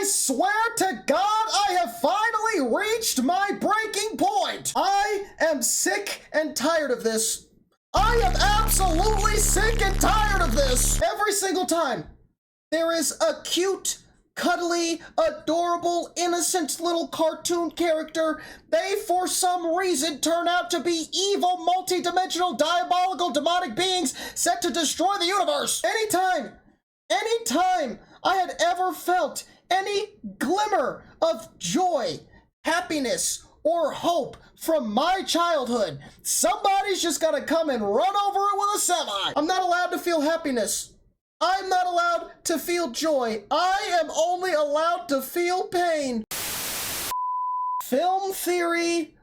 swear to God, I have finally reached my breaking point. I am sick and tired of this. I am absolutely sick and tired of this. Every single time there is a cute, cuddly, adorable, innocent little cartoon character, they for some reason turn out to be evil, multi-dimensional, diabolical, demonic beings set to destroy the universe. Anytime I had ever felt any glimmer of joy, happiness, or hope from my childhood, somebody's just gotta come and run over it with a semi. I'm not allowed to feel happiness. I'm not allowed to feel joy. I am only allowed to feel pain. Film theory,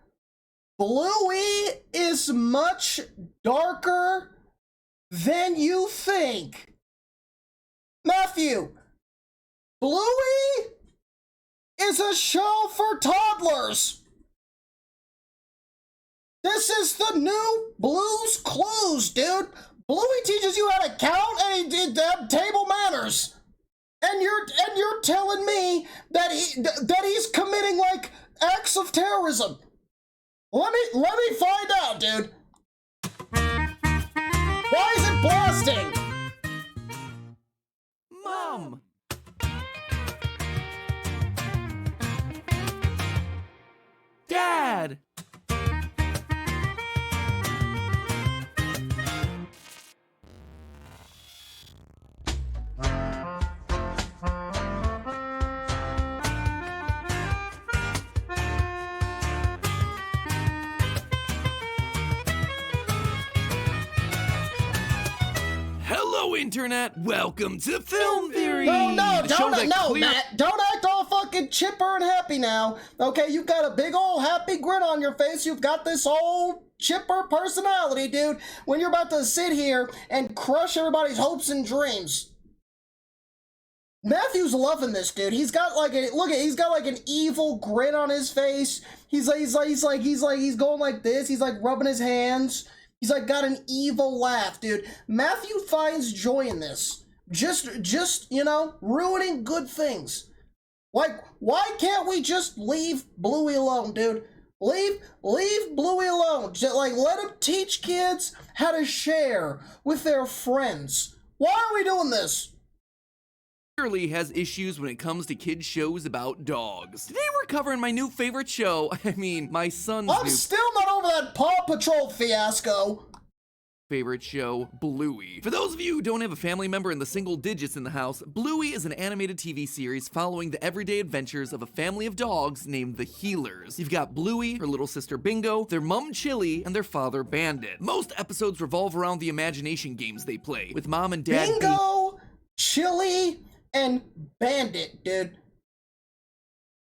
Bluey is much darker than you think. Matthew, Bluey is a show for toddlers. This is the new Blue's Clues, dude. Bluey teaches you how to count and table manners. And you're telling me that he's committing like acts of terrorism. Let me find out, dude. Why is it blasting? Mom! Dad! Hello, Internet! Welcome to Film Theory! No, The show that Matt. Don't act all fucking chipper and happy now. Okay, you've got a big old happy grin on your face. You've got this old chipper personality, dude, when you're about to sit here and crush everybody's hopes and dreams. Matthew's loving this, dude. He's got like he's got like an evil grin on his face. He's going like this. He's like rubbing his hands. He's like got an evil laugh, dude. Matthew finds joy in this. Just, you know, ruining good things. Like, why can't we just leave Bluey alone, dude? Leave Bluey alone. Just, like, let him teach kids how to share with their friends. Why are we doing this? clearly has issues when it comes to kids shows about dogs. Today we're covering my new favorite show. I mean, my son's I'm still not over that Paw Patrol fiasco. Favorite show, Bluey. For those of you who don't have a family member in the single digits in the house, Bluey is an animated TV series following the everyday adventures of a family of dogs named the Healers. You've got Bluey, her little sister Bingo, their mom Chili, and their father Bandit. Most episodes revolve around the imagination games they play, with mom and dad Bingo, Chili, and Bandit, dude.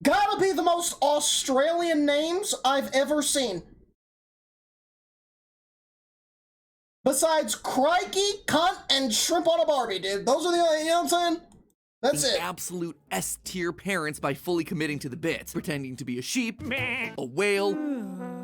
Gotta be the most Australian names I've ever seen. Besides crikey, cunt, and shrimp on a Barbie, dude. Those are the only, you know what I'm saying? That's it. Absolute S-tier parents by fully committing to the bit, pretending to be a sheep, a whale,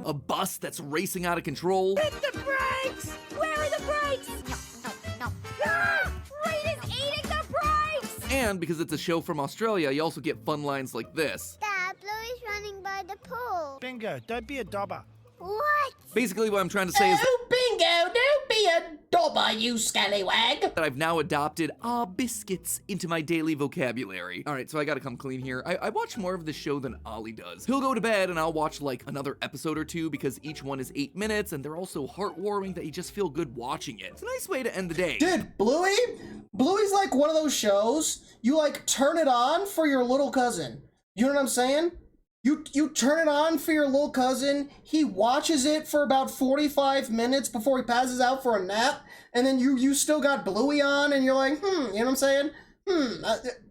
a bus that's racing out of control. Hit the brakes! Where are the brakes? No. Ah! Reed is eating the brakes! And because it's a show from Australia, you also get fun lines like this. Dad, Bluey's running by the pool. Bingo, don't be a dobber. What? Basically what I'm trying to say is Oh, Bingo, don't be a dobber, you scallywag. that I've now adopted biscuits into my daily vocabulary. Alright, so I gotta come clean here. I watch more of the show than Ollie does. He'll go to bed and I'll watch like another episode or two because each one is 8 minutes and they're all so heartwarming that you just feel good watching it. It's a nice way to end the day. Dude, Bluey's like one of those shows, you like turn it on for your little cousin. You know what I'm saying? You turn it on for your little cousin, he watches it for about 45 minutes before he passes out for a nap, and then you still got Bluey on, and you're like, you know what I'm saying?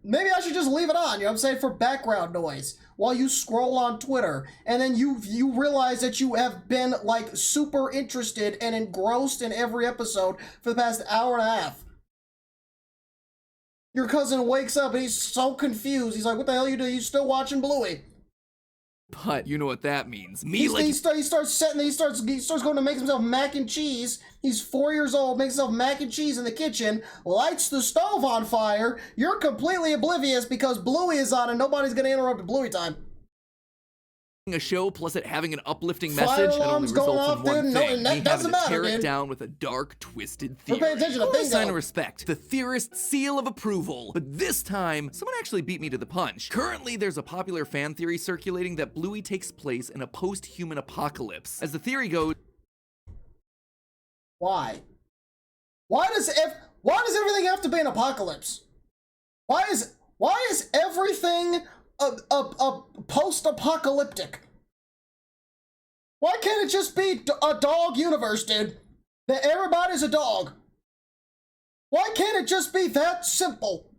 Maybe I should just leave it on, you know what I'm saying, for background noise, while you scroll on Twitter, and then you realize that you have been, like, super interested and engrossed in every episode for the past hour and a half. Your cousin wakes up and he's so confused, he's like, what the hell are you doing? You still watching Bluey? But you know what that means. He starts going to make himself mac and cheese. He's 4 years old, makes himself mac and cheese in the kitchen, lights the stove on fire. You're completely oblivious because Bluey is on and nobody's gonna interrupt Bluey time. A show plus it having an uplifting Fire message that only alarms going results off, in one dude. thing. No, that Me doesn't having to matter, tear it dude. down with a dark, twisted We're theory. paying attention to What a bingo. sign of respect. The theorist's seal of approval. But this time, someone actually beat me to the punch. Currently, there's a popular fan theory circulating that Bluey takes place in a post-human apocalypse. As the theory goes, Why? Why does everything have to be an apocalypse? Why is everything a post-apocalyptic? Why can't it just be a dog universe, dude? That everybody's a dog. Why can't it just be that simple?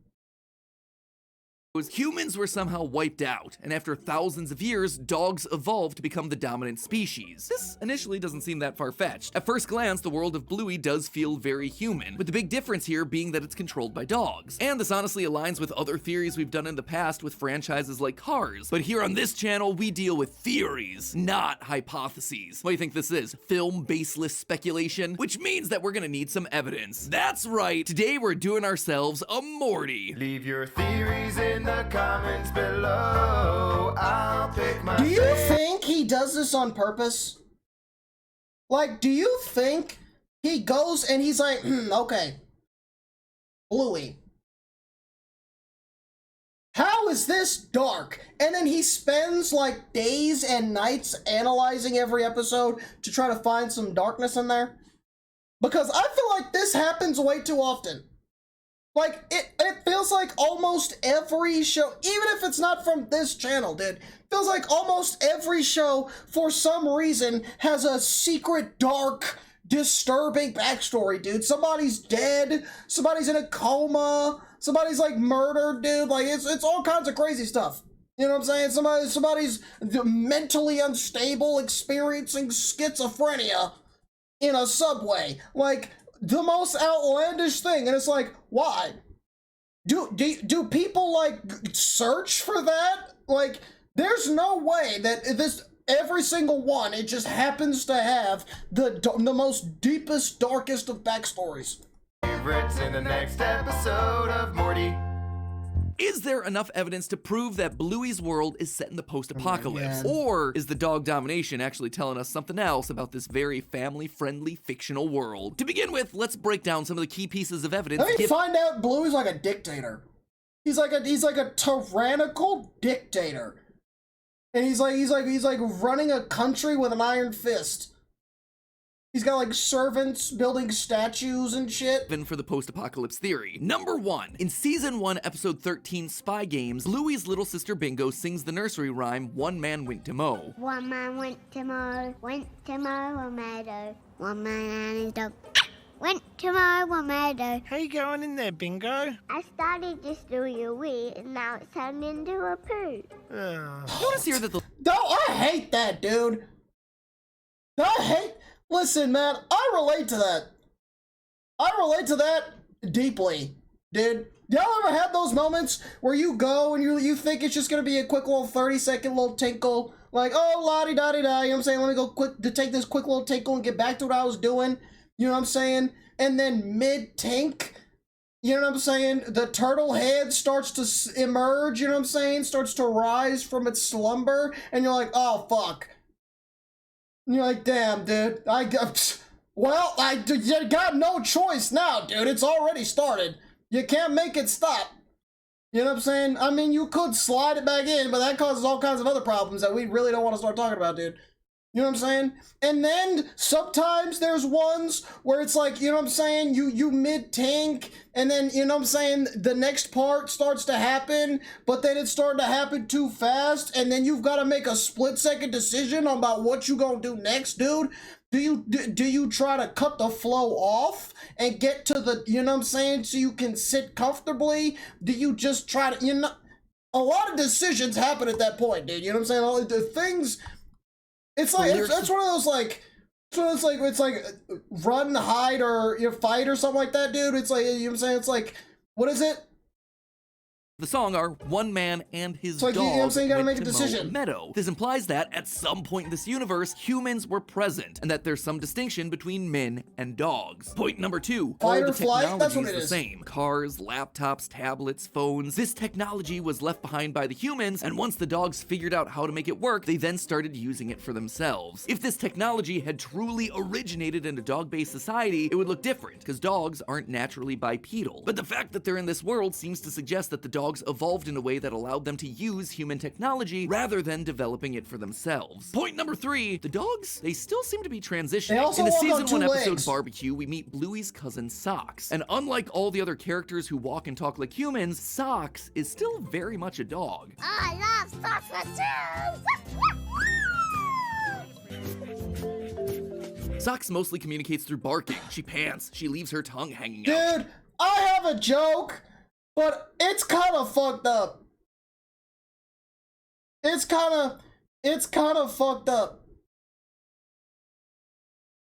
humans were somehow wiped out, and after thousands of years, dogs evolved to become the dominant species. This initially doesn't seem that far-fetched. At first glance, the world of Bluey does feel very human, with the big difference here being that it's controlled by dogs. And this honestly aligns with other theories we've done in the past with franchises like Cars. But here on this channel, we deal with theories, not hypotheses. What do you think this is? Film-baseless speculation? Which means that we're gonna need some evidence. That's right, today we're doing ourselves a Morty. Leave your theories in the comments below. I'll pick my Do you think he does this on purpose? Like, do you think he goes and he's like, okay, Bluey, how is this dark? And then he spends like days and nights analyzing every episode to try to find some darkness in there? Because I feel like this happens way too often. Like, it feels like almost every show, even if it's not from this channel, dude, feels like almost every show, for some reason, has a secret, dark, disturbing backstory, dude. Somebody's dead, somebody's in a coma, somebody's, like, murdered, dude. Like, it's all kinds of crazy stuff. You know what I'm saying? Somebody's mentally unstable, experiencing schizophrenia in a subway. Like, the most outlandish thing, and it's like, why? Do people like search for that? Like, there's no way that this every single one, it just happens to have the most deepest, darkest of backstories. favorites in the next episode of Morty. Is there enough evidence to prove that Bluey's world is set in the post-apocalypse? God. Or is the dog domination actually telling us something else about this very family-friendly fictional world? To begin with, let's break down some of the key pieces of evidence. Let me find out Bluey's like a dictator. He's like a tyrannical dictator. And he's like running a country with an iron fist. He's got like servants building statues and shit. For the post-apocalypse theory. Number 1. In Season 1, Episode 13, Spy Games, Bluey's little sister Bingo sings the nursery rhyme, "One man went to mow." One man went to mow a meadow. One man and his dog went to mow a meadow. How you going in there, Bingo? I started just doing a wee, and now it's turned into a poo. Notice here that the No, I hate that, dude. Listen, man, I relate to that. I relate to that deeply, dude. Y'all ever had those moments where you go and you think it's just gonna be a quick little 30-second little tinkle, like, oh, la-di-da-di-da, you know what I'm saying? Let me go quick to take this quick little tinkle and get back to what I was doing, you know what I'm saying? And then mid-tink, you know what I'm saying? The turtle head starts to emerge, you know what I'm saying? Starts to rise from its slumber, and you're like, oh, fuck. And you're like, damn, dude, you got no choice now, dude. It's already started. You can't make it stop. You know what I'm saying? I mean, you could slide it back in, but that causes all kinds of other problems that we really don't want to start talking about, dude. You know what I'm saying? And then sometimes there's ones where it's like, you know what I'm saying, you mid-tank, and then, you know what I'm saying, the next part starts to happen, but then it's starting to happen too fast, and then you've got to make a split-second decision about what you gonna do next, dude. Do you try to cut the flow off and get to the, you know what I'm saying, so you can sit comfortably? Do you just try to, you know, a lot of decisions happen at that point, dude. You know what I'm saying? All the things... It's like it's one of those like it's like run, hide, or fight or something like that, dude. It's like, you know what I'm saying? It's like, what is it? The song are one man and his So, like, dog you know what I'm saying? You gotta went make a to mow decision. meadow. This implies that at some point in this universe, humans were present, and that there's some distinction between men and dogs. Point number 2, all Fight the or flight? technology That's what is it the is. same. Cars, laptops, tablets, phones. This technology was left behind by the humans, and once the dogs figured out how to make it work, they then started using it for themselves. If this technology had truly originated in a dog-based society, it would look different, because dogs aren't naturally bipedal. But the fact that they're in this world seems to suggest that the dogs evolved in a way that allowed them to use human technology rather than developing it for themselves. Point number 3, the dogs, they still seem to be transitioning. They also In the walk season on 2 1 episode legs. Barbecue, we meet Bluey's cousin Socks. And unlike all the other characters who walk and talk like humans, Socks is still very much a dog. I love sausages. Socks mostly communicates through barking. She pants, she leaves her tongue hanging out. Dude, I have a joke, but it's kind of fucked up. It's kind of fucked up.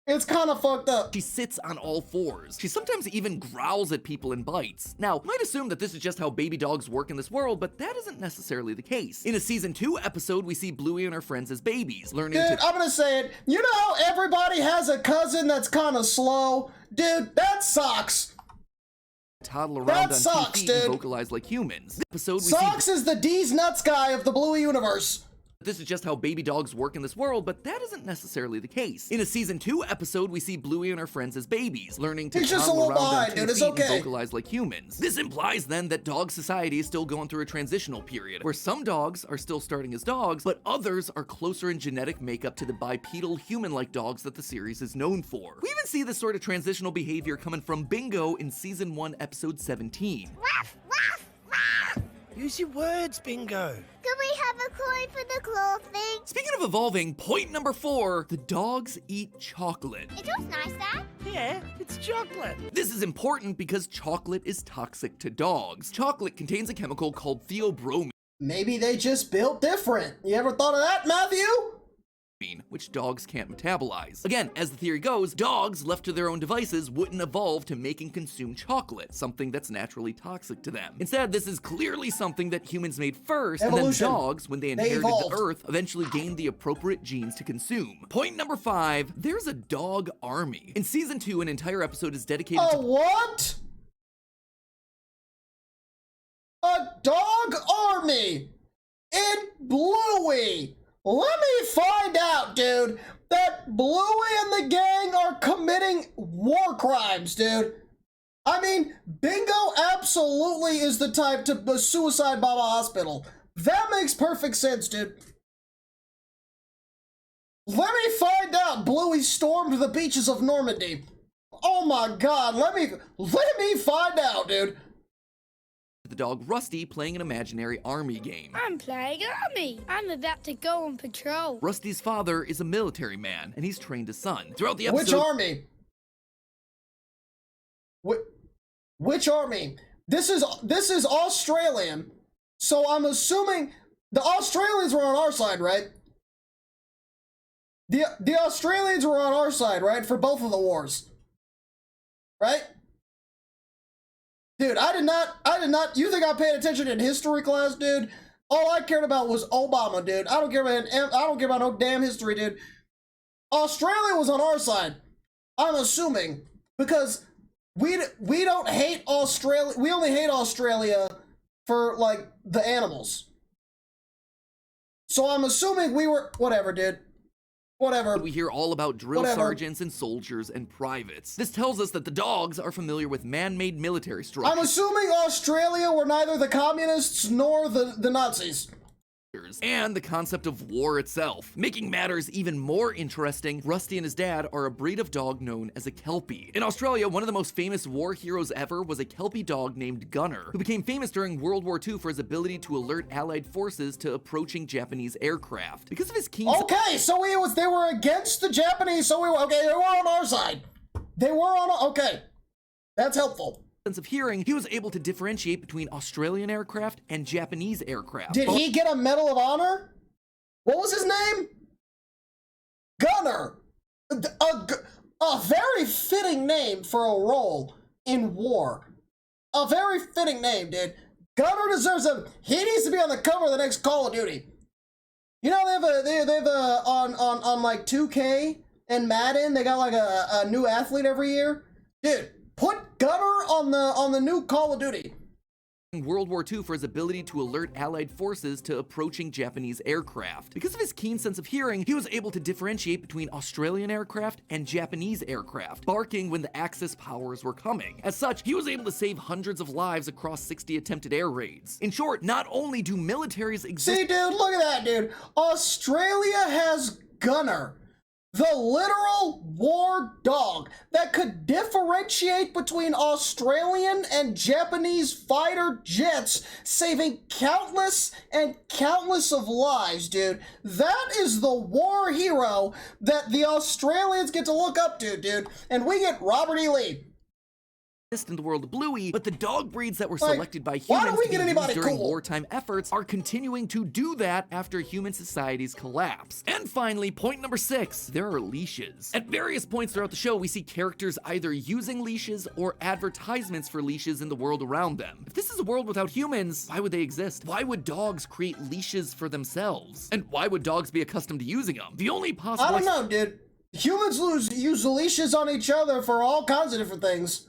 It's kind of fucked up. She sits on all fours. She sometimes even growls at people and bites. Now, you might assume that this is just how baby dogs work in this world, but that isn't necessarily the case. In a season 2 episode, we see Bluey and her friends as babies, learning Dude, to I'm gonna say it. You know how everybody has a cousin that's kind of slow? Dude, that sucks. toddle around That on sucks, 2 feet and dude. vocalize like humans. This episode, we see Socks is the D's nuts guy of the Bluey universe. this is just how baby dogs work in this world, but that isn't necessarily the case. In a season 2 episode, we see Bluey and her friends as babies, learning to He's just a toddle little around on behind, 2 dude. It's feet okay. and vocalize like humans. This implies then that dog society is still going through a transitional period, where some dogs are still starting as dogs, but others are closer in genetic makeup to the bipedal human-like dogs that the series is known for. We even see this sort of transitional behavior coming from Bingo in season 1, episode 17. Ruff, ruff, ruff. Use your words, Bingo. Can we have a coin for the claw thing? Speaking of evolving, point number 4, the dogs eat chocolate. It was nice, Dad. Yeah, it's chocolate. This is important because chocolate is toxic to dogs. Chocolate contains a chemical called theobromine, Maybe they just built different. You ever thought of that, Matthew? which dogs can't metabolize. Again, as the theory goes, dogs left to their own devices wouldn't evolve to make and consume chocolate, something that's naturally toxic to them. Instead, this is clearly something that humans made first, Evolution. and then dogs, when they They inherited evolved. the Earth, eventually gained the appropriate genes to consume. Point number 5, there's a dog army. In season 2, an entire episode is dedicated A to what? A dog army in Bluey. Let me find out, dude, that Bluey and the gang are committing war crimes, dude. I mean, Bingo absolutely is the type to suicide bomb a hospital. That makes perfect sense, dude. Let me find out Bluey stormed the beaches of Normandy. Oh my god, let me find out, dude. the dog Rusty playing an imaginary army game. I'm playing army. I'm about to go on patrol. Rusty's father is a military man, and he's trained his son. Throughout the episode, Which army? Which army? This is Australian, so I'm assuming the Australians were on our side, right? The Australians were on our side, right, for both of the wars, right? Dude, I did not, you think I paid attention in history class, dude? All I cared about was Obama, dude. I don't care about no damn history, dude. Australia was on our side, I'm assuming, because we don't hate Australia, we only hate Australia for, like, the animals. So I'm assuming we were, whatever, dude. Whatever. we hear all about drill Whatever. sergeants and soldiers and privates. This tells us that the dogs are familiar with man-made military structures. I'm assuming Australia were neither the communists nor the Nazis. And the concept of war itself. Making matters even more interesting, Rusty and his dad are a breed of dog known as a Kelpie. In Australia, one of the most famous war heroes ever was a Kelpie dog named Gunner, who became famous during World War II for his ability to alert Allied forces to approaching Japanese aircraft. Because of his keen Okay, so they were against the Japanese, so they were on our side. They were on, okay. That's helpful. sense of hearing, he was able to differentiate between Australian aircraft and Japanese aircraft. Did he get a Medal of Honor? What was his name? Gunner. A very fitting name for a role in war. A very fitting name, dude. Gunner deserves he needs to be on the cover of the next Call of Duty. You know, they have on like 2K and Madden, they got like a new athlete every year. Dude, put Gunner on the new Call of Duty. World War II for his ability to alert Allied forces to approaching Japanese aircraft. Because of his keen sense of hearing, he was able to differentiate between Australian aircraft and Japanese aircraft, barking when the Axis powers were coming. As such, he was able to save hundreds of lives across 60 attempted air raids. In short, not only do militaries exist— See, dude, look at that, dude. Australia has Gunner, the literal war dog that could differentiate between Australian and Japanese fighter jets, saving countless and countless of lives, dude. That is the war hero that the Australians get to look up to, dude. And we get Robert E. Lee. in the world of Bluey, but the dog breeds that were Like, selected by why humans don't we to get be anybody used during cool? wartime efforts are continuing to do that after human society's collapse. And finally, point number 6, there are leashes. At various points throughout the show, we see characters either using leashes or advertisements for leashes in the world around them. If this is a world without humans, why would they exist? Why would dogs create leashes for themselves? And why would dogs be accustomed to using them? The only possible— I don't know, dude. Humans use leashes on each other for all kinds of different things.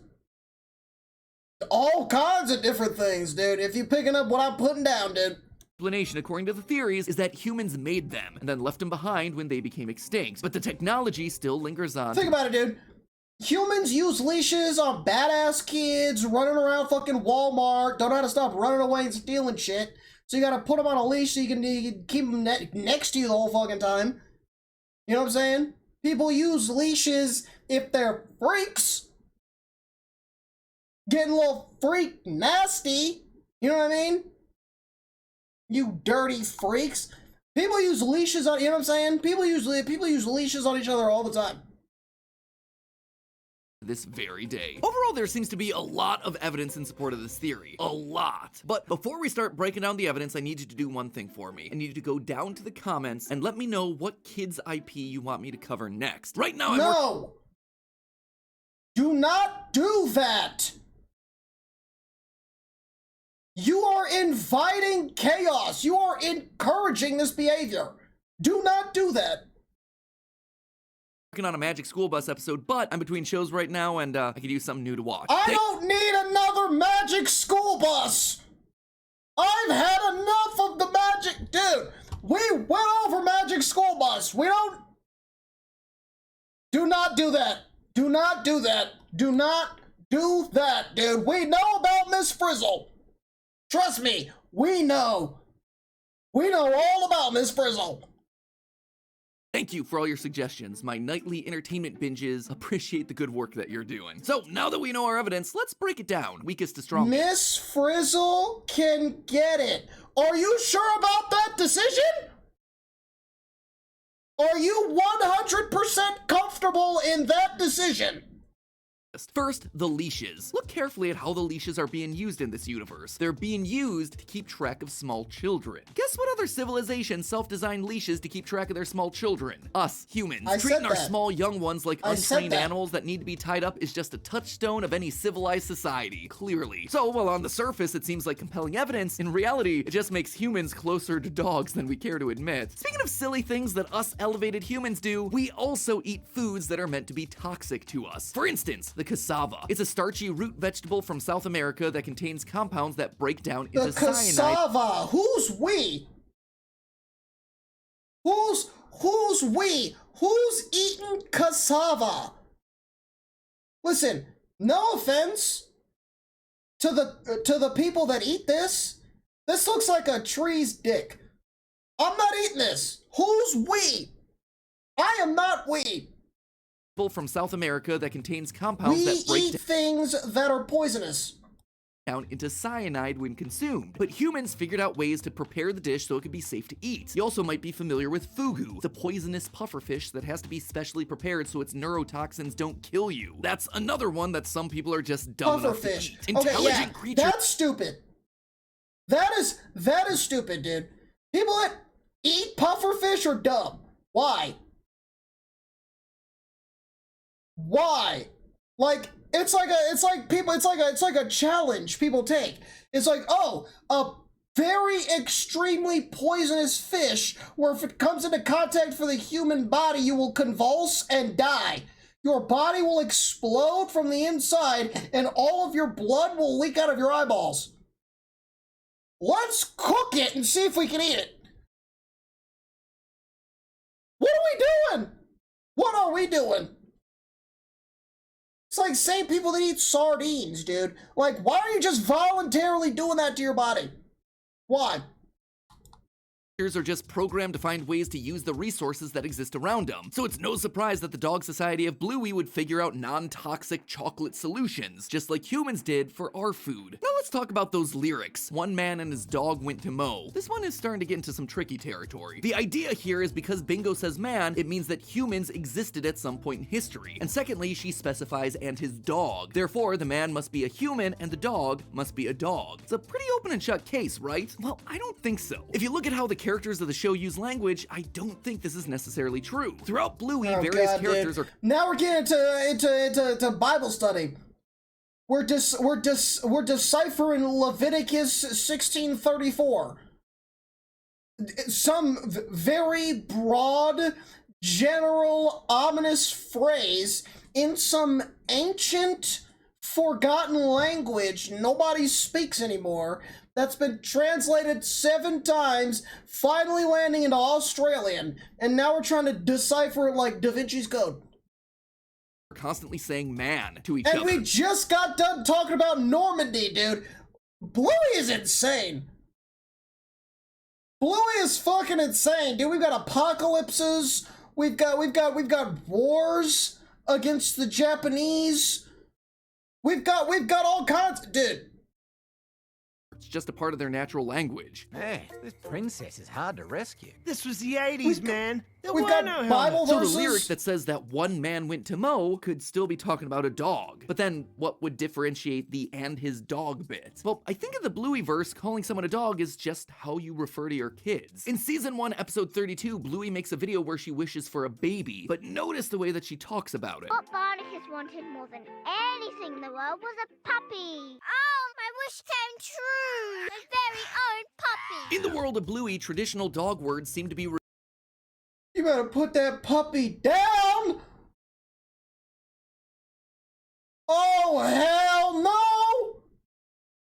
All kinds of different things, dude. If you're picking up what I'm putting down, dude. Explanation, according to the theories, is that humans made them and then left them behind when they became extinct. But the technology still lingers on. Think about it, dude. Humans use leashes on badass kids running around fucking Walmart, don't know how to stop running away and stealing shit. So you gotta put them on a leash so you can keep them next to you the whole fucking time. You know what I'm saying? People use leashes if they're freaks. Getting a little freak nasty. You know what I mean? You dirty freaks. People use leashes on, you know what I'm saying? People use leashes on each other all the time. This very day. Overall, there seems to be a lot of evidence in support of this theory. A lot. But before we start breaking down the evidence, I need you to do one thing for me. I need you to go down to the comments and let me know what kids' IP you want me to cover next. Right now, No! Do not do that! You are inviting chaos. You are encouraging this behavior. Do not do that. working on a Magic School Bus episode, but I'm between shows right now and I could use something new to watch. I don't need another Magic School Bus. I've had enough of the Magic. Dude, we went over Magic School Bus. We don't. Do not do that. Do not do that. Do not do that, dude. We know about Miss Frizzle. Trust me, we know. We know all about Miss Frizzle. Thank you for all your suggestions. My nightly entertainment binges appreciate the good work that you're doing. So now that we know our evidence, let's break it down. Weakest to strongest. Miss Frizzle can get it. Are you sure about that decision? Are you 100% comfortable in that decision? First, the leashes. Look carefully at how the leashes are being used in this universe. They're being used to keep track of small children. Guess what other civilization self-designed leashes to keep track of their small children? Us, humans. Treating our small young ones like untrained animals that need to be tied up is just a touchstone of any civilized society, clearly. So, while on the surface it seems like compelling evidence, in reality, it just makes humans closer to dogs than we care to admit. Speaking of silly things that us elevated humans do, we also eat foods that are meant to be toxic to us. For instance, the cassava. It's a starchy root vegetable from South America that contains compounds that break down into cyanide. Cassava. Who's we? Who's we? Who's eating cassava? Listen, no offense to the people that eat this. This looks like a tree's dick. I'm not eating this. Who's we? I am not we. From South America that contains compounds that break We eat things that are poisonous. down into cyanide when consumed. But humans figured out ways to prepare the dish so it could be safe to eat. You also might be familiar with fugu, the poisonous pufferfish that has to be specially prepared so its neurotoxins don't kill you. That's another one that some people are just dumb enough to Pufferfish. eat. Intelligent creatures. That's stupid. That is stupid, dude. People that eat pufferfish are dumb. Why? Why? Like, it's like a challenge people take. It's like, oh, a very extremely poisonous fish, where if it comes into contact for the human body, you will convulse and die. Your body will explode from the inside, and all of your blood will leak out of your eyeballs. Let's cook it and see if we can eat it. What are we doing? What are we doing? It's like same people that eat sardines, dude. Like, why are you just voluntarily doing that to your body? Why? Are just programmed to find ways to use the resources that exist around them. So it's no surprise that the Dog Society of Bluey would figure out non-toxic chocolate solutions, just like humans did for our food. Now let's talk about those lyrics. One man and his dog went to mow. This one is starting to get into some tricky territory. The idea here is because Bingo says man, it means that humans existed at some point in history. And secondly, she specifies and his dog. Therefore, the man must be a human and the dog must be a dog. It's a pretty open and shut case, right? Well, I don't think so. If you look at how the characters of the show use language, I don't think this is necessarily true. Throughout Bluey, various characters are... Now we're getting into Bible study. We're deciphering Leviticus 16:34. Some very broad, general, ominous phrase in some ancient, forgotten language nobody speaks anymore, that's been translated 7 times, finally landing into Australian, and now we're trying to decipher it like Da Vinci's Code. Constantly saying man to each other. And we just got done talking about Normandy, dude. Bluey is insane. Bluey is fucking insane, dude. We've got apocalypses. We've got wars against the Japanese. We've got all kinds, dude. It's just a part of their natural language. Hey, this princess is hard to rescue. This was the 80s, man. There We've were got no Bible helmets. So the verses. lyric that says that one man went to mow could still be talking about a dog. But then what would differentiate the and his dog bit? Well, I think in the Bluey verse, calling someone a dog is just how you refer to your kids. In season 1, episode 32, Bluey makes a video where she wishes for a baby, but notice the way that she talks about it. What Barnacus wanted more than anything in the world was a puppy. Oh, my wish came true. My very own puppy. In the world of Bluey, traditional dog words seem to be You better put that puppy down! Oh, hell no!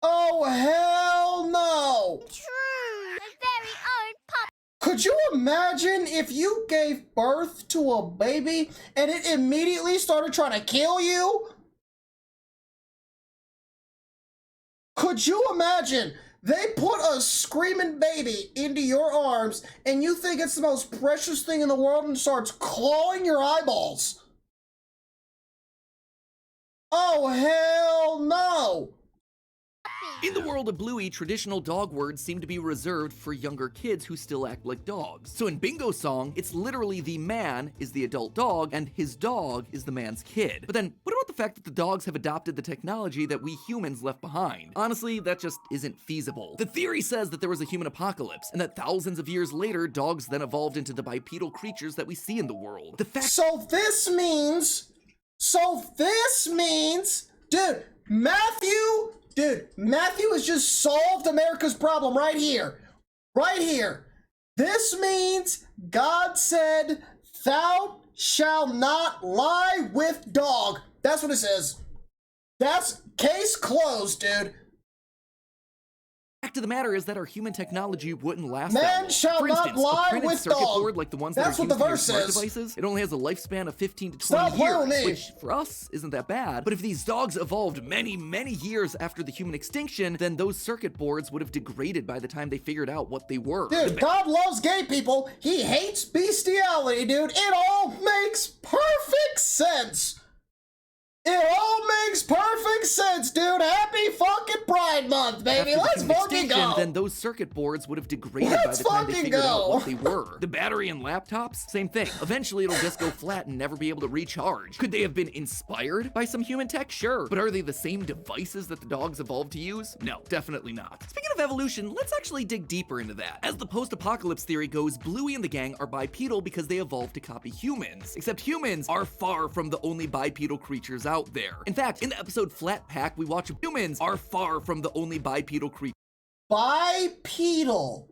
Oh, hell no! True. My very own puppy. Could you imagine if you gave birth to a baby and it immediately started trying to kill you? Could you imagine? They put a screaming baby into your arms and you think it's the most precious thing in the world and starts clawing your eyeballs. Oh, hell no! In the world of Bluey, traditional dog words seem to be reserved for younger kids who still act like dogs. So in Bingo's song, it's literally the man is the adult dog and his dog is the man's kid. But then, what about the fact that the dogs have adopted the technology that we humans left behind? Honestly, that just isn't feasible. The theory says that there was a human apocalypse and that thousands of years later, dogs then evolved into the bipedal creatures that we see in the world. The fact So this means, dude, Matthew has just solved America's problem right here. Right here. This means God said, thou shalt not lie with dog. That's what it says. That's case closed, dude. fact of the matter is that our human technology wouldn't last Man that long. shall For not instance, lie a printed with circuit dog. board like the ones That's that are what the used in your verse smart says. devices, it only has a lifespan of 15 to 20 Stop playing with years, me. which for us isn't that bad. But if these dogs evolved many, many years after the human extinction, then those circuit boards would have degraded by the time they figured out what they were. Dude, God loves gay people. He hates bestiality, dude. It all makes perfect sense. It all makes perfect sense, dude. Happy fucking Pride Month, baby. After the Let's human fucking extinction, go. Then those circuit boards would have degraded Let's by the time they fucking figured out go. what they were. The battery in laptops, same thing. Eventually it'll just go flat and never be able to recharge. Could they have been inspired by some human tech? Sure. But are they the same devices that the dogs evolved to use? No, definitely not. Speaking of evolution, let's actually dig deeper into that. As the post-apocalypse theory goes, Bluey and the gang are bipedal because they evolved to copy humans. Except humans are far from the only bipedal creatures out there. In fact, in the episode Flat Pack, we watch humans are far from the only bipedal creature. Bipedal.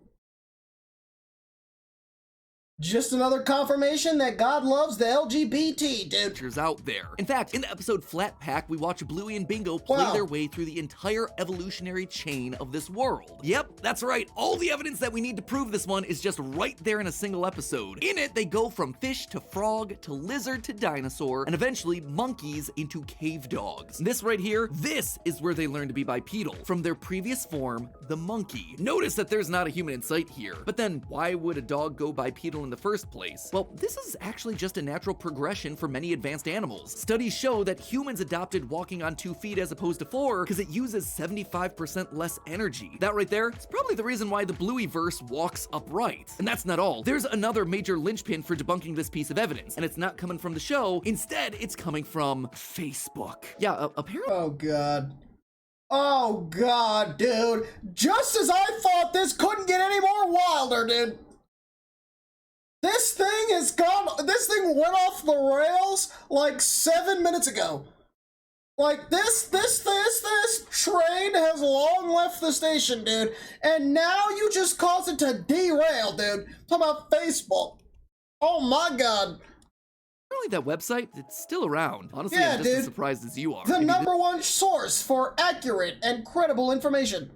Just another confirmation that God loves the LGBT, dude. Out there. In fact, in the episode Flat Pack, we watch Bluey and Bingo play their way through the entire evolutionary chain of this world. Yep, that's right. All the evidence that we need to prove this one is just right there in a single episode. In it, they go from fish to frog to lizard to dinosaur, and eventually monkeys into cave dogs. This right here, this is where they learn to be bipedal, from their previous form, the monkey. Notice that there's not a human in sight here, but then why would a dog go bipedal in the first place? Well, this is actually just a natural progression for many advanced animals. Studies show that humans adopted walking on 2 feet as opposed to 4 because it uses 75% less energy. That right there is probably the reason why the Bluey-verse walks upright. And that's not all. There's another major linchpin for debunking this piece of evidence, and it's not coming from the show. Instead, it's coming from Facebook. Yeah, apparently— Oh, God. Oh, God, dude. Just as I thought, this couldn't get any more wilder, dude. This thing went off the rails like 7 minutes ago. Like, this train has long left the station, dude. And now you just caused it to derail, dude. Talk about Facebook. Oh, my God. Apparently that website, it's still around. Honestly, Yeah, I'm just dude. as surprised as you are. The Maybe number one source for accurate and credible information.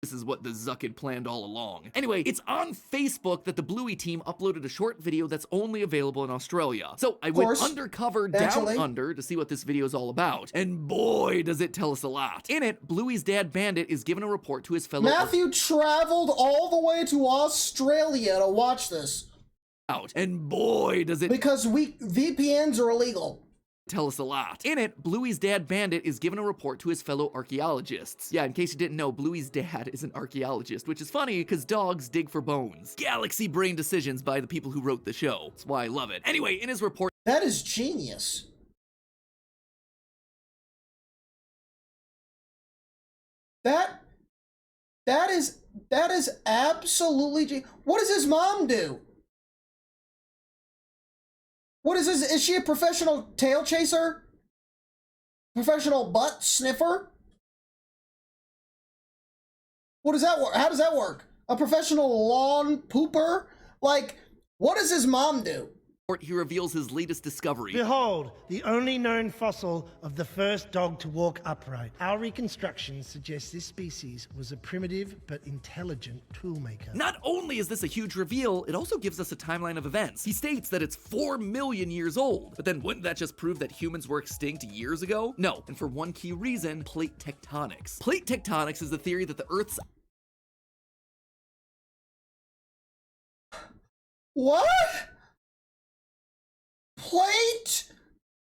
this is what the Zuck had planned all along. Anyway, it's on Facebook that the Bluey team uploaded a short video that's only available in Australia. So I went undercover down under to see what this video is all about. And boy, does it tell us a lot. In it, Bluey's dad Bandit is given a report to his fellow— Matthew traveled all the way to Australia to watch this. And boy, does it— Because VPNs are illegal. Tell us a lot. In it, Bluey's dad Bandit is given a report to his fellow archaeologists. Yeah, in case you didn't know, Bluey's dad is an archaeologist, which is funny because dogs dig for bones. Galaxy brain decisions by the people who wrote the show. That's why I love it. Anyway, in his report— That is genius. That is absolutely what does his mom do? What is this? Is she a professional tail chaser? Professional butt sniffer? What does that work? How does that work? A professional lawn pooper? Like, what does his mom do? He reveals his latest discovery. Behold, the only known fossil of the first dog to walk upright. Our reconstruction suggests this species was a primitive but intelligent toolmaker. Not only is this a huge reveal, it also gives us a timeline of events. He states that it's 4 million years old. But then wouldn't that just prove that humans were extinct years ago? No, and for one key reason: plate tectonics. Plate tectonics is the theory that the Earth's— What? Plate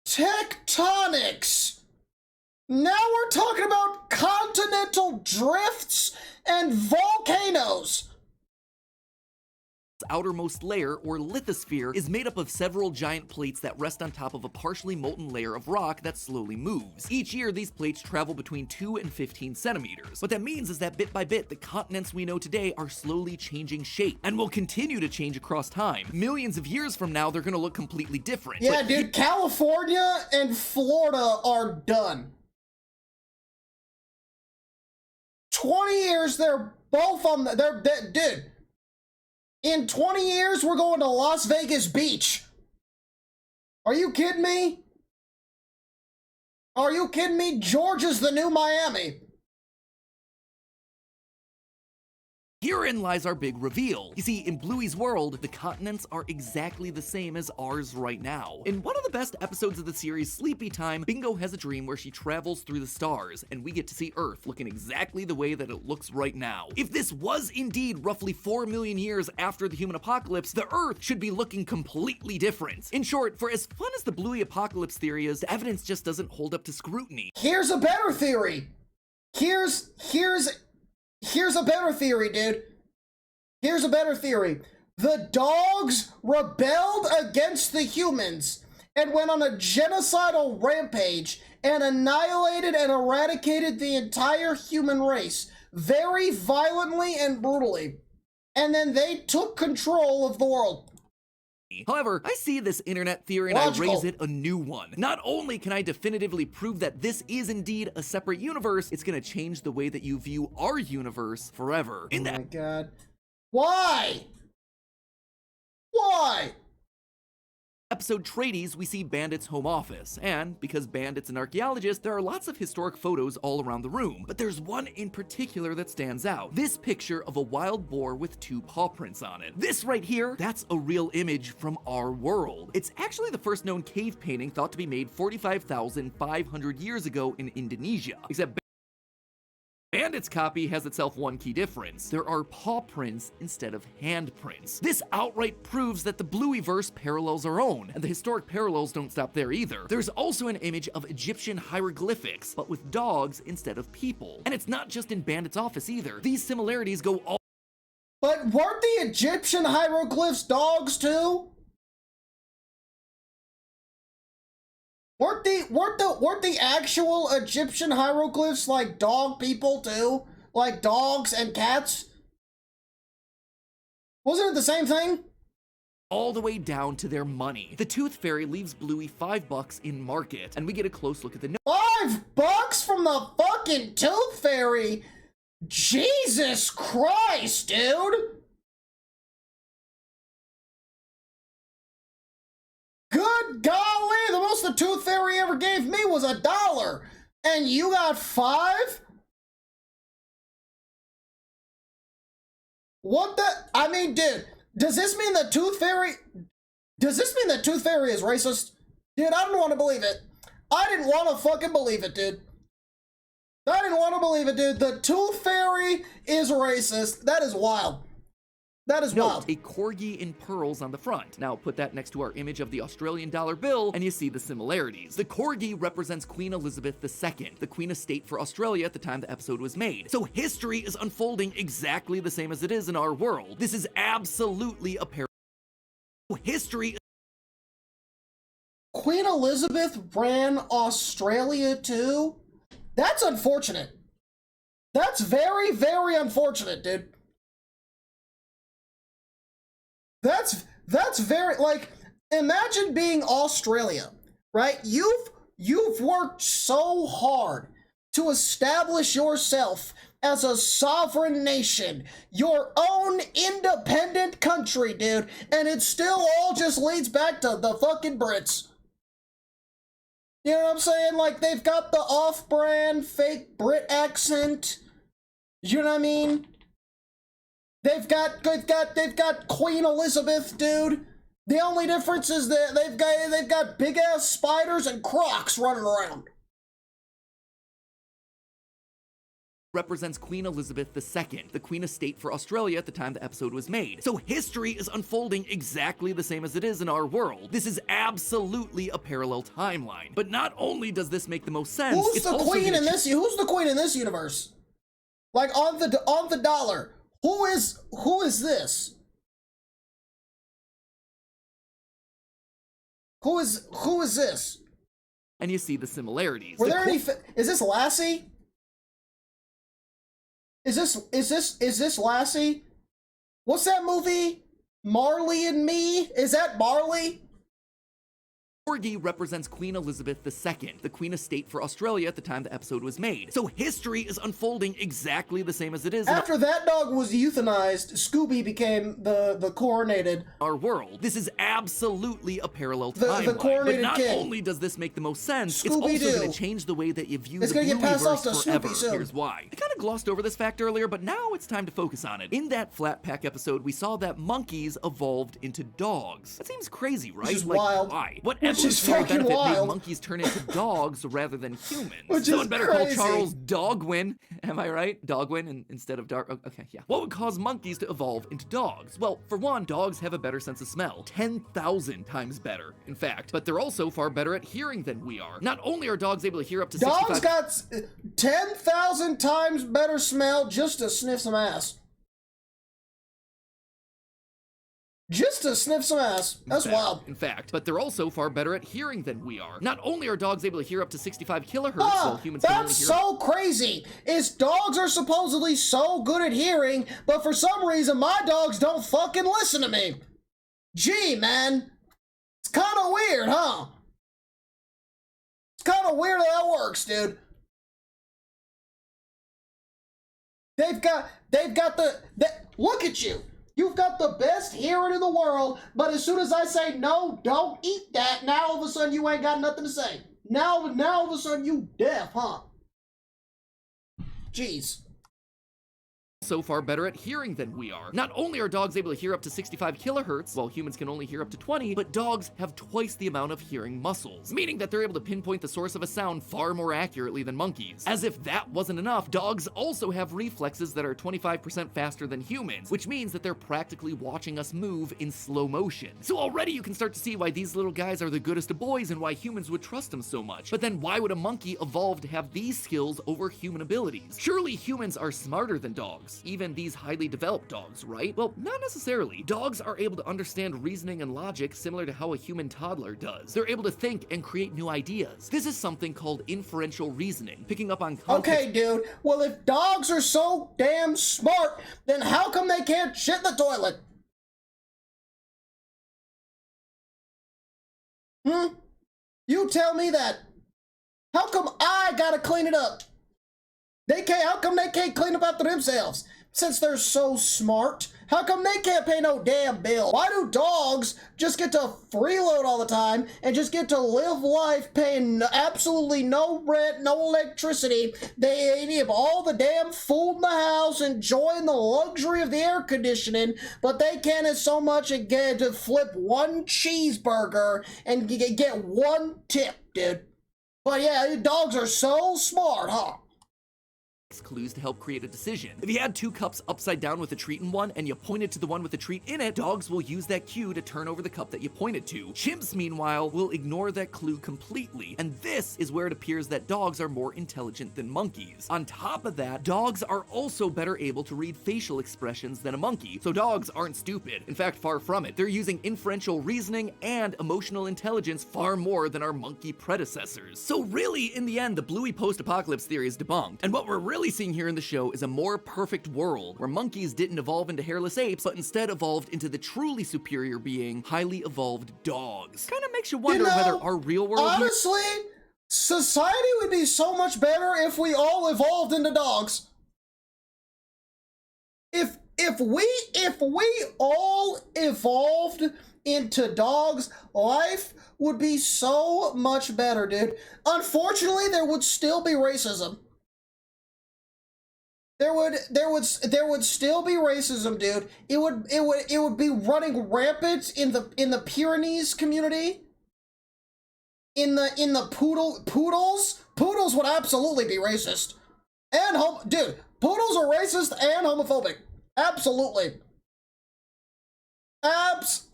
tectonics. Now we're talking about continental drifts and volcanoes. outermost layer, or lithosphere, is made up of several giant plates that rest on top of a partially molten layer of rock that slowly moves. Each year, these plates travel between 2 and 15 centimeters. What that means is that bit by bit, the continents we know today are slowly changing shape, and will continue to change across time. Millions of years from now, they're gonna look completely different. Yeah, dude, California and Florida are done. 20 years, they're both on the, dude. In 20 years, we're going to Las Vegas Beach. Are you kidding me? Are you kidding me? Georgia's the new Miami. Herein lies our big reveal. You see, in Bluey's world, the continents are exactly the same as ours right now. In one of the best episodes of the series, Sleepy Time, Bingo has a dream where she travels through the stars, and we get to see Earth looking exactly the way that it looks right now. If this was indeed roughly 4 million years after the human apocalypse, the Earth should be looking completely different. In short, for as fun as the Bluey apocalypse theory is, the evidence just doesn't hold up to scrutiny. Here's a better theory. Here's a better theory, dude. Here's a better theory. The dogs rebelled against the humans and went on a genocidal rampage and annihilated and eradicated the entire human race very violently and brutally. And then they took control of the world. However, I see this internet theory and Logical. I raise it a new one. Not only can I definitively prove that this is indeed a separate universe, it's gonna change the way that you view our universe forever. Oh my god. Why? Why? Episode Trades, we see Bandit's home office, and because Bandit's an archaeologist, there are lots of historic photos all around the room, but there's one in particular that stands out. This picture of a wild boar with 2 paw prints on it. This right here, that's a real image from our world. It's actually the first known cave painting thought to be made 45,500 years ago in Indonesia, except Bandit's copy has itself one key difference. There are paw prints instead of handprints. This outright proves that the Blueyverse parallels our own, and the historic parallels don't stop there either. There's also an image of Egyptian hieroglyphics, but with dogs instead of people. And it's not just in Bandit's office either. These similarities go all— But weren't the Egyptian hieroglyphs dogs too? Weren't the actual Egyptian hieroglyphs like dog people too? Like dogs and cats? Wasn't it the same thing? all the way down to their money. The Tooth Fairy leaves Bluey $5 in market, and we get a close look at the $5 from the fucking Tooth Fairy? Jesus Christ, dude! Good golly, the most the Tooth Fairy ever gave me was $1, and you got 5? What the? I mean, dude, does this mean the Tooth Fairy? Does this mean the Tooth Fairy is racist? Dude, I don't want to believe it. I didn't want to fucking believe it, dude. I didn't want to believe it, dude. The Tooth Fairy is racist. That is wild. That is wild. Note a corgi in pearls on the front. Now put that next to our image of the Australian dollar bill and you see the similarities. The corgi represents Queen Elizabeth II, the Queen of State for Australia at the time the episode was made. So history is unfolding exactly the same as it is in our world. This is absolutely a parallel. History. Queen Elizabeth ran Australia too? That's unfortunate. That's very, very unfortunate, dude. That's very, like, imagine being Australia, right? You've worked so hard to establish yourself as a sovereign nation, your own independent country, dude, and it still all just leads back to the fucking Brits. You know what I'm saying? Like, they've got the off-brand fake Brit accent. You know what I mean? They've got Queen Elizabeth, dude. The only difference is that they've got big ass spiders and crocs running around. Represents Queen Elizabeth II, the Queen of State for Australia at the time the episode was made. So history is unfolding exactly the same as it is in our world. This is absolutely a parallel timeline. But not only does this make the most sense, Who's the queen in this? Who's the queen in this universe? Like on the dollar. Who is this? Who is this? And you see the similarities. Were there any? Is this Lassie? Is this Lassie? What's that movie? Marley and Me? Is that Marley? Corgi represents Queen Elizabeth II, the Queen of State for Australia at the time the episode was made. So history is unfolding exactly the same as it is After that dog was euthanized, Scooby became the coronated. Our world. This is absolutely a parallel timeline. The coronated but not king. only does this make the most sense, Scooby-Doo. it's also going to change the way that you view It's the gonna get passed off to Blueyverse Snoopy forever. soon. Here's why. I kind of glossed over this fact earlier, but now it's time to focus on it. In that Flat Pack episode, we saw that monkeys evolved into dogs. That seems crazy, right? Which is like, wild. why? What Which is evolutionary fucking benefit made wild. monkeys turn into dogs rather than humans? Which Someone is better crazy. call Charles Dogwin. Am I right? Dogwin instead of Dark. Okay, yeah. What would cause monkeys to evolve into dogs? Well, for one, dogs have a better sense of smell. 10,000 times better, in fact. But they're also far better at hearing than we are. Not only are dogs able to hear up to 65— Dogs got 10,000 times better smell just to sniff some ass. Just to sniff some ass. That's wild. In fact, but they're also far better at hearing than we are. Not only are dogs able to hear up to 65 kilohertz, while humans can only That's hear— so crazy. Is dogs are supposedly so good at hearing, but for some reason my dogs don't fucking listen to me. Gee, man. It's kind of weird, huh? It's kind of weird how that works, dude. They've got look at you. You've got the best hearing in the world, but as soon as I say no, don't eat that, now all of a sudden you ain't got nothing to say. Now all of a sudden you deaf, huh? Jeez. So far better at hearing than we are. Not only are dogs able to hear up to 65 kilohertz, while humans can only hear up to 20, but dogs have twice the amount of hearing muscles, meaning that they're able to pinpoint the source of a sound far more accurately than monkeys. As if that wasn't enough, dogs also have reflexes that are 25% faster than humans, which means that they're practically watching us move in slow motion. So already you can start to see why these little guys are the goodest of boys and why humans would trust them so much. But then why would a monkey evolve to have these skills over human abilities? Surely humans are smarter than dogs. Even these highly developed dogs, right? Well, not necessarily. Dogs are able to understand reasoning and logic similar to how a human toddler does. They're able to think and create new ideas. This is something called inferential reasoning, picking up on context. Okay, dude. Well, if dogs are so damn smart, then how come they can't shit in the toilet? You tell me that. How come I gotta clean it up? How come they can't clean up after themselves? Since they're so smart, how come they can't pay no damn bill? Why do dogs just get to freeload all the time and just get to live life paying absolutely no rent, no electricity? They eat all the damn food in the house, enjoying the luxury of the air conditioning, but they can't as so much as get to flip one cheeseburger and get one tip, dude. But yeah, dogs are so smart, huh? Clues to help create a decision. If you had two cups upside down with a treat in one and you pointed to the one with the treat in it, dogs will use that cue to turn over the cup that you pointed to. Chimps, meanwhile, will ignore that clue completely, and this is where it appears that dogs are more intelligent than monkeys. On top of that, dogs are also better able to read facial expressions than a monkey, so dogs aren't stupid. In fact, far from it. They're using inferential reasoning and emotional intelligence far more than our monkey predecessors. So really, in the end, the Bluey post-apocalypse theory is debunked, and what we're really seeing here in the show is a more perfect world where monkeys didn't evolve into hairless apes, but instead evolved into the truly superior being, highly evolved dogs. Kind of makes you wonder whether our real world honestly, society would be so much better if we all evolved into dogs. If we all evolved into dogs, life would be so much better, dude. Unfortunately, there would still be racism. There would still be racism, dude. It would be running rampant in the Pyrenees community. In the poodles would absolutely be racist. And dude, poodles are racist and homophobic. Absolutely.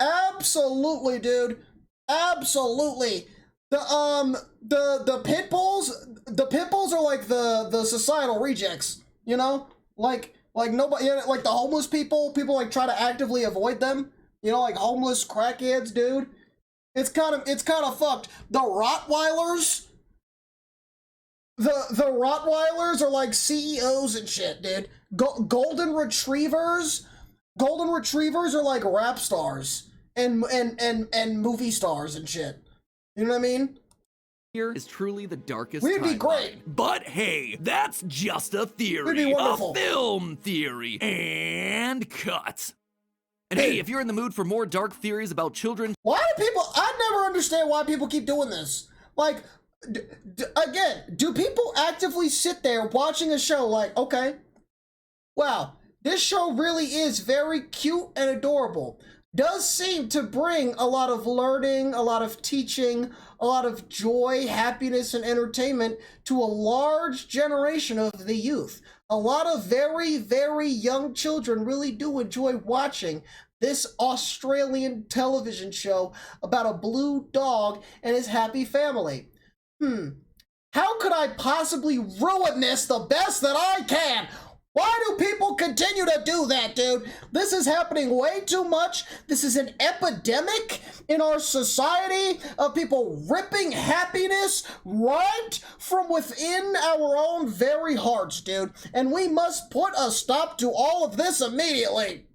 Absolutely, dude. Absolutely. The pit bulls are like the societal rejects. You know, like nobody, like the homeless people like try to actively avoid them. You know, like homeless crackheads, dude. It's kind of fucked. The Rottweilers are like CEOs and shit, dude. Golden Retrievers are like rap stars and movie stars and shit. You know what I mean? Here is truly the darkest We'd be timeline. great. But hey, that's just a theory. We'd be wonderful. A film theory. And cut. And hey, if you're in the mood for more dark theories about children... I never understand why people keep doing this. Like, again, do people actively sit there watching a show like, okay, wow, this show really is very cute and adorable. Does seem to bring a lot of learning, a lot of teaching, a lot of joy, happiness, and entertainment to a large generation of the youth. A lot of very, very young children really do enjoy watching this Australian television show about a blue dog and his happy family. How could I possibly ruin this the best that I can? Why do people continue to do that, dude? This is happening way too much. This is an epidemic in our society of people ripping happiness right from within our own very hearts, dude. And we must put a stop to all of this immediately.